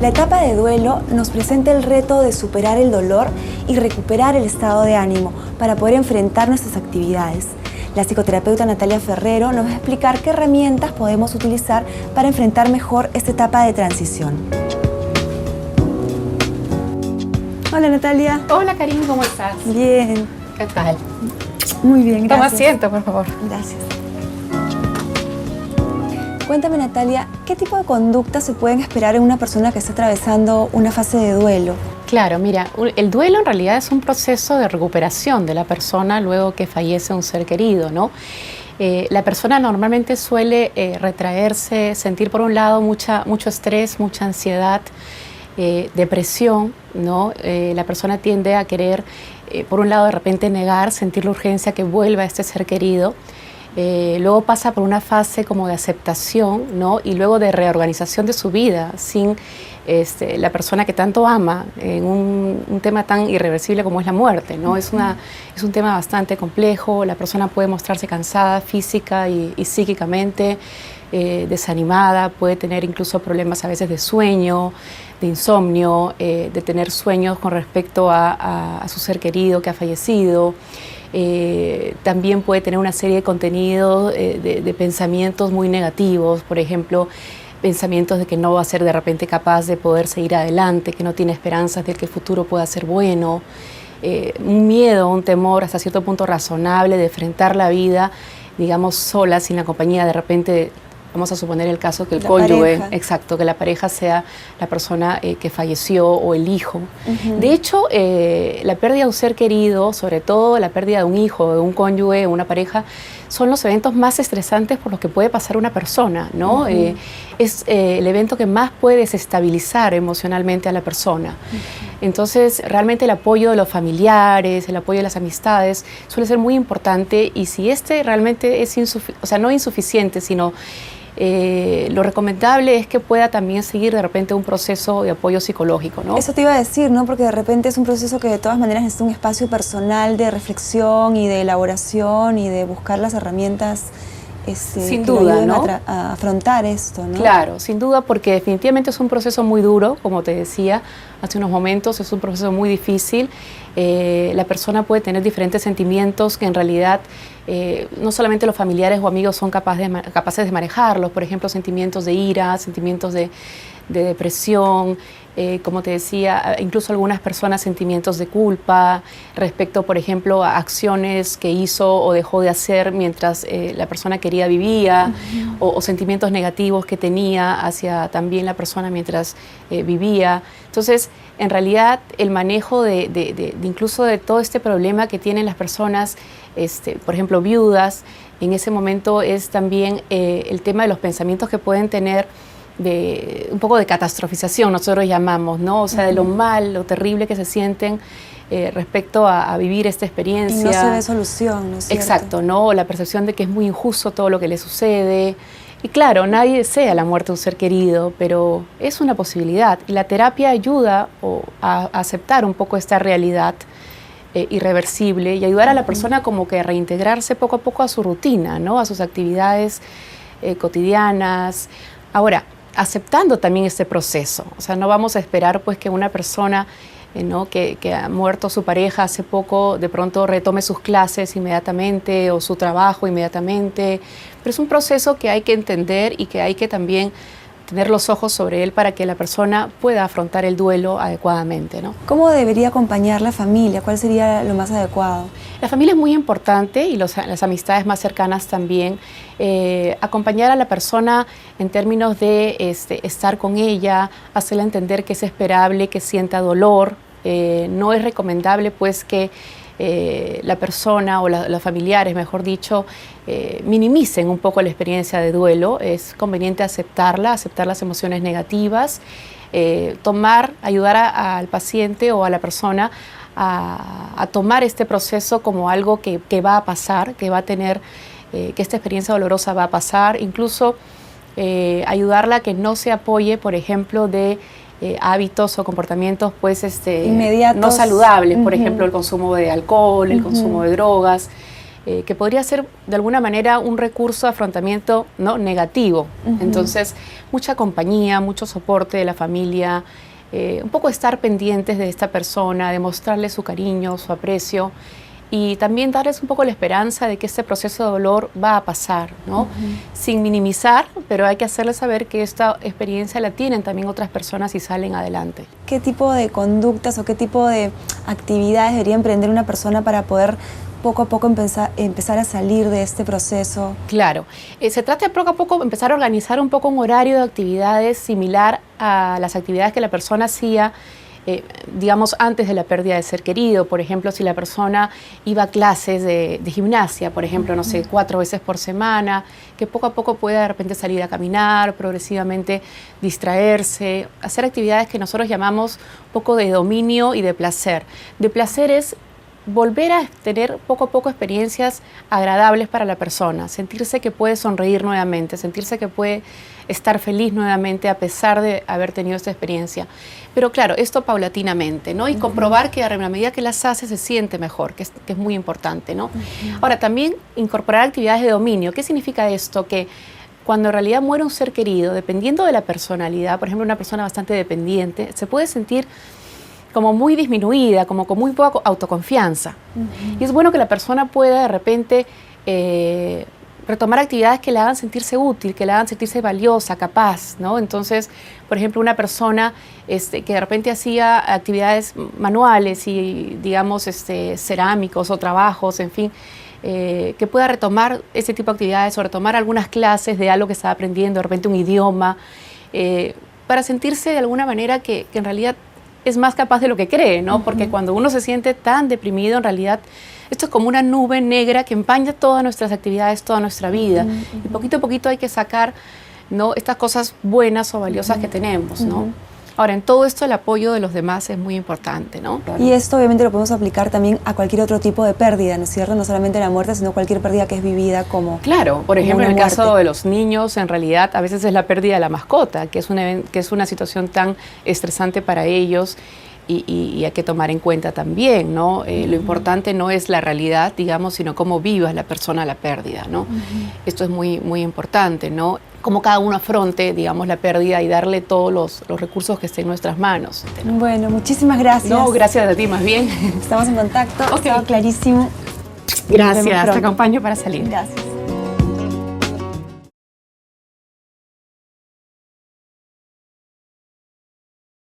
La etapa de duelo nos presenta el reto de superar el dolor y recuperar el estado de ánimo para poder enfrentar nuestras actividades. La psicoterapeuta Natalia Ferrero nos va a explicar qué herramientas podemos utilizar para enfrentar mejor esta etapa de transición. Hola Natalia. Hola Karin, ¿cómo estás? Bien. ¿Qué tal? Muy bien, gracias. Toma asiento, por favor. Gracias. Cuéntame Natalia, ¿qué tipo de conductas se pueden esperar en una persona que está atravesando una fase de duelo? Claro, mira, el duelo en realidad es un proceso de recuperación de la persona luego que fallece un ser querido, ¿no? La persona normalmente suele retraerse, sentir por un lado mucho estrés, mucha ansiedad, depresión, ¿no? La persona tiende a querer, por un lado, de repente negar, sentir la urgencia que vuelva a este ser querido. Luego pasa por una fase como de aceptación, ¿no? Y luego de reorganización de su vida sin la persona que tanto ama en un tema tan irreversible como es la muerte, ¿no? Es un tema bastante complejo. La persona puede mostrarse cansada física y psíquicamente, desanimada, puede tener incluso problemas a veces de sueño, de insomnio, de tener sueños con respecto a su ser querido que ha fallecido. También puede tener una serie de contenidos, de pensamientos muy negativos, por ejemplo, pensamientos de que no va a ser de repente capaz de poder seguir adelante, que no tiene esperanzas de que el futuro pueda ser bueno, un miedo, un temor hasta cierto punto razonable de enfrentar la vida, digamos, sola, sin la compañía de repente. Vamos a suponer el caso que el cónyuge, exacto, que la pareja sea la persona que falleció o el hijo. De hecho, la pérdida de un ser querido, sobre todo la pérdida de un hijo, de un cónyuge, de una pareja, son los eventos más estresantes por los que puede pasar una persona, ¿no? Es el evento que más puede desestabilizar emocionalmente a la persona. Entonces, realmente el apoyo de los familiares, el apoyo de las amistades suele ser muy importante, y si realmente es no insuficiente, sino lo recomendable es que pueda también seguir de repente un proceso de apoyo psicológico, ¿no? Eso te iba a decir, ¿no? Porque de repente es un proceso que de todas maneras necesita un espacio personal de reflexión y de elaboración y de buscar las herramientas sin que duda, ayuden ¿no? a afrontar esto, ¿no? Claro, sin duda, porque definitivamente es un proceso muy duro, como te decía hace unos momentos, es un proceso muy difícil. La persona puede tener diferentes sentimientos que en realidad no solamente los familiares o amigos son capaces de manejarlos, por ejemplo, sentimientos de ira, sentimientos de depresión, como te decía, incluso algunas personas sentimientos de culpa respecto, por ejemplo, a acciones que hizo o dejó de hacer mientras la persona querida vivía, o sentimientos negativos que tenía hacia también la persona mientras vivía. Entonces, en realidad, el manejo de incluso de todo este problema que tienen las personas, por ejemplo, viudas, en ese momento es también el tema de los pensamientos que pueden tener, de un poco de catastrofización, nosotros llamamos, ¿no? O sea, de lo mal, lo terrible que se sienten respecto a vivir esta experiencia. Y no se ve solución, ¿no es cierto? Exacto, ¿no? La percepción de que es muy injusto todo lo que le sucede. Y claro, nadie desea la muerte de un ser querido, pero es una posibilidad. Y la terapia ayuda a aceptar un poco esta realidad irreversible y ayudar a la persona como que a reintegrarse poco a poco a su rutina, ¿no? A sus actividades cotidianas. Ahora, aceptando también este proceso, o sea, no vamos a esperar pues que una persona ¿no? que ha muerto su pareja hace poco, de pronto retome sus clases inmediatamente o su trabajo inmediatamente, pero es un proceso que hay que entender y que hay que también tener los ojos sobre él para que la persona pueda afrontar el duelo adecuadamente, ¿no? ¿Cómo debería acompañar la familia? ¿Cuál sería lo más adecuado? La familia es muy importante y las amistades más cercanas también. Acompañar a la persona en términos de estar con ella, hacerla entender que es esperable, que sienta dolor. No es recomendable pues que la persona o los familiares, mejor dicho, minimicen un poco la experiencia de duelo. Es conveniente aceptar las emociones negativas, ayudar al paciente o a la persona a tomar este proceso como algo que va a pasar, que va a tener, que esta experiencia dolorosa va a pasar, incluso ayudarla a que no se apoye, por ejemplo, de hábitos o comportamientos pues inmediatos, no saludables, por ejemplo el consumo de alcohol, el consumo de drogas, que podría ser de alguna manera un recurso de afrontamiento, ¿no?, negativo. Entonces, mucha compañía, mucho soporte de la familia, un poco estar pendientes de esta persona, demostrarle su cariño, su aprecio, y también darles un poco la esperanza de que este proceso de dolor va a pasar, ¿no? Sin minimizar, pero hay que hacerles saber que esta experiencia la tienen también otras personas y salen adelante. ¿Qué tipo de conductas o qué tipo de actividades debería emprender una persona para poder poco a poco empezar a salir de este proceso? Claro, se trata de poco a poco empezar a organizar un poco un horario de actividades similar a las actividades que la persona hacía, digamos, antes de la pérdida de ser querido. Por ejemplo, si la persona iba a clases de gimnasia, por ejemplo, no sé, 4 veces por semana, que poco a poco pueda de repente salir a caminar, progresivamente distraerse, hacer actividades que nosotros llamamos un poco de dominio y de placer. De placer es volver a tener poco a poco experiencias agradables para la persona, sentirse que puede sonreír nuevamente, sentirse que puede estar feliz nuevamente a pesar de haber tenido esta experiencia. Pero claro, esto paulatinamente, ¿no? Y comprobar que a la medida que las hace se siente mejor, que es muy importante, ¿no? Ahora, también incorporar actividades de dominio. ¿Qué significa esto? Que cuando en realidad muere un ser querido, dependiendo de la personalidad, por ejemplo, una persona bastante dependiente, se puede sentir como muy disminuida, como con muy poca autoconfianza. Y es bueno que la persona pueda de repente retomar actividades que la hagan sentirse útil, que la hagan sentirse valiosa, capaz, ¿no? Entonces, por ejemplo, una persona que de repente hacía actividades manuales y, digamos, cerámicos o trabajos, en fin, que pueda retomar ese tipo de actividades o retomar algunas clases de algo que estaba aprendiendo, de repente un idioma, para sentirse de alguna manera que en realidad es más capaz de lo que cree, ¿no? Porque cuando uno se siente tan deprimido, en realidad esto es como una nube negra que empaña todas nuestras actividades, toda nuestra vida. Y poquito a poquito hay que sacar, ¿no?, estas cosas buenas o valiosas que tenemos, ¿no? Ahora, en todo esto el apoyo de los demás es muy importante, ¿no? Y esto obviamente lo podemos aplicar también a cualquier otro tipo de pérdida, ¿no es cierto? No solamente la muerte, sino cualquier pérdida que es vivida como... Claro, por ejemplo, en el muerte. caso de los niños, en realidad a veces es la pérdida de la mascota, que es una situación tan estresante para ellos y hay que tomar en cuenta también, ¿no? Lo importante no es la realidad, digamos, sino cómo viva la persona la pérdida, ¿no? Esto es muy, muy importante, ¿no? Cómo cada uno afronte, digamos, la pérdida y darle todos los recursos que estén en nuestras manos. Bueno, muchísimas gracias. No, gracias a ti más bien. Estamos en contacto, Ok. estaba clarísimo. Gracias, te acompaño para salir. Gracias.